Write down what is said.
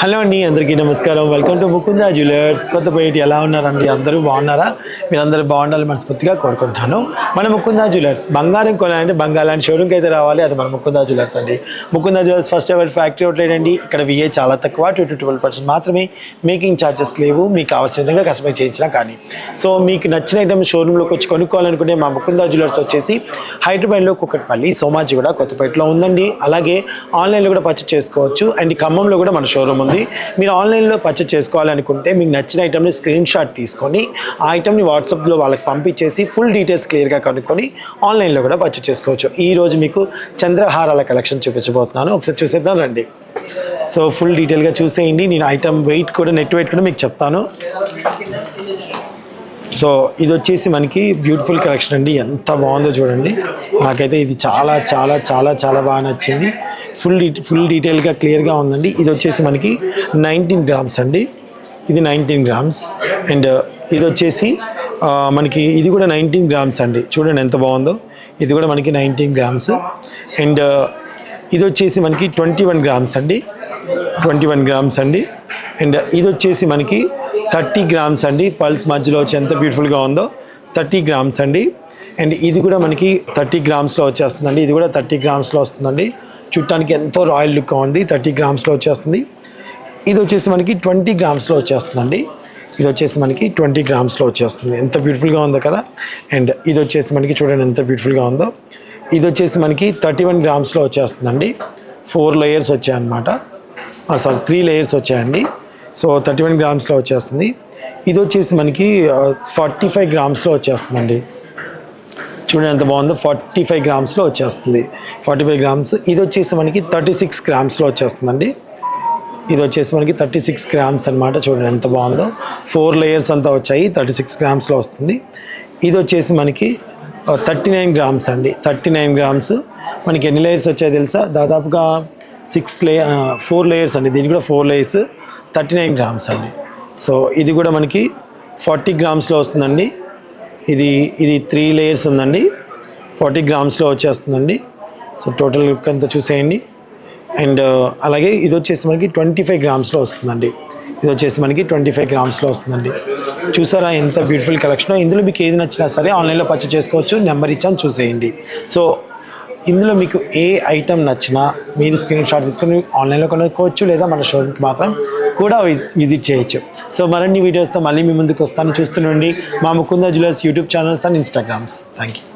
Hello అండి, అందరికీ నమస్కారం. Welcome to Mukunda jewellers Kothapeta. ఎలా ఉన్నారండి? అందరూ బాగున్నారా? మీరందరూ బాగుండాలని మనస్ఫూర్తిగా కోరుకుంటున్నాను. మన ముకుందా జ్యువెలర్స్ బంగారం కొనాలంటే బంగాళాన్ని షోరూమ్కి అయితే రావాలి. అది మన ముకుందా జ్యువెలర్స్ అండి. Mukunda jewellers first ever factory outlet అండి. ఇక్కడ విఏ చాలా తక్కువ, 12% మాత్రమే. మేకింగ్ ఛార్జెస్ లేవు. మీకు కావాల్సిన విధంగా కస్టమైజ్ చేయించినా కానీ. సో మీకు నచ్చిన ఐటమ్ షోరూంలోకి వచ్చి కొనుక్కోవాలనుకుంటే మా ముకుందా జ్యువెలర్స్ వచ్చేసి హైదరాబాద్లో కుక్కట్పల్లి, సోమాజిగూడ, కొత్తపేటలో ఉందండి. అలాగే ఆన్లైన్లో కూడా పర్చేస్ చేసుకోవచ్చు. అండ్ ఖమ్మంలో కూడా మన షోరూమ్ ఉంది. మీరు ఆన్లైన్లో పర్చేస్ చేసుకోవాలనుకుంటే మీకు నచ్చిన ఐటమ్ని స్క్రీన్ షాట్ తీసుకొని ఆ ఐటమ్ని వాట్సాప్లో వాళ్ళకి పంపించేసి ఫుల్ డీటెయిల్స్ క్లియర్గా కనుక్కొని ఆన్లైన్లో కూడా పర్చేస్ చేసుకోవచ్చు. ఈరోజు మీకు చంద్రహారాల కలెక్షన్ చూపించబోతున్నాను. ఒకసారి చూసేద్దాం రండి. సో ఫుల్ డీటెయిల్గా చూసేయండి. నేను ఐటమ్ వెయిట్ కూడా, నెట్ వెయిట్ కూడా మీకు చెప్తాను. సో ఇది వచ్చేసి మనకి బ్యూటిఫుల్ కలెక్షన్ అండి. ఎంత బాగుందో చూడండి. నాకైతే ఇది చాలా చాలా చాలా చాలా బాగా నచ్చింది. ఫుల్ డీటెయిల్గా క్లియర్గా ఉందండి. ఇది వచ్చేసి మనకి 19 గ్రామ్స్ అండి. ఇది 19 గ్రామ్స్. అండ్ ఇది వచ్చేసి మనకి ఇది కూడా 19 గ్రామ్స్ అండి. చూడండి ఎంత బాగుందో. ఇది కూడా మనకి 19 గ్రామ్స్. అండ్ ఇది వచ్చేసి మనకి 21 గ్రామ్స్ అండి. 21 గ్రామ్స్ అండి. అండ్ ఇది వచ్చేసి మనకి 30 గ్రామ్స్ అండి. పల్స్ మధ్యలో వచ్చి ఎంత బ్యూటిఫుల్గా ఉందో. 30 గ్రామ్స్ అండి. అండ్ ఇది కూడా మనకి 30 గ్రామ్స్లో వచ్చేస్తుందండి. ఇది కూడా 30 గ్రామ్స్లో వస్తుందండి. చూడటానికి ఎంతో రాయల్ లుక్ ఉంది. 30 గ్రామ్స్లో వచ్చేస్తుంది. ఇది వచ్చేసి మనకి 20 గ్రామ్స్లో వచ్చేస్తుందండి. ఇది వచ్చేసి మనకి 20 గ్రామ్స్లో వచ్చేస్తుంది. ఎంత బ్యూటిఫుల్గా ఉందో కదా. అండ్ ఇది వచ్చేసి మనకి చూడండి ఎంత బ్యూటిఫుల్గా ఉందో. ఇది వచ్చేసి మనకి 31 గ్రామ్స్లో వచ్చేస్తుందండి. 4 లేయర్స్ వచ్చాయన్నమాట. 3 లేయర్స్ వచ్చాయండి. సో 31 గ్రామ్స్లో వచ్చేస్తుంది. ఇది వచ్చేసి మనకి 45 గ్రామ్స్లో వచ్చేస్తుందండి. చూడండి ఎంత బాగుందో. 45 గ్రామ్స్లో వచ్చేస్తుంది. 45 గ్రామ్స్. ఇది వచ్చేసి మనకి 36 గ్రామ్స్లో వచ్చేస్తుందండి. ఇది వచ్చేసి మనకి 36 గ్రామ్స్ అనమాట. చూడండి ఎంత బాగుందో. 4 లేయర్స్ అంతా వచ్చాయి. 36 గ్రామ్స్లో వస్తుంది. ఇది వచ్చేసి మనకి 39 గ్రామ్స్ అండి. 39 గ్రామ్స్. మనకి ఎన్ని లేయర్స్ వచ్చాయో తెలుసా? దాదాపుగా 4 లేయర్స్ అండి. దీనికి కూడా 4 లేయర్స్. 39 గ్రామ్స్ అండి. సో ఇది కూడా మనకి 40 గ్రామ్స్లో వస్తుందండి. ఇది 3 లేయర్స్ ఉందండి. 40 గ్రామ్స్లో వచ్చేస్తుందండి. సో టోటల్ లుక్ అంతా చూసేయండి. అండ్ అలాగే ఇది వచ్చేసి మనకి 25 గ్రామ్స్లో వస్తుందండి. ఇది వచ్చేసి మనకి 25 గ్రామ్స్లో వస్తుందండి. చూసారా ఎంత బ్యూటిఫుల్ కలెక్షన్. ఇందులో మీకు ఏది నచ్చినా సరే ఆన్లైన్లో పర్చేస్ చేసుకోవచ్చు. నెంబర్ ఇచ్చాను, చూసేయండి. సో ఇందులో మీకు ఏ ఐటమ్ నచ్చినా మీరు స్క్రీన్ షాట్ తీసుకొని ఆన్లైన్లో కొనుక్కోవచ్చు, లేదా మన షోరూమ్కి మాత్రం కూడా విజిట్ చేయొచ్చు. సో మరిన్ని వీడియోస్తో మళ్ళీ మీ ముందుకు వస్తాను. చూస్తుండండి మా Mukunda jewellers YouTube channels and Instagrams. Thank you.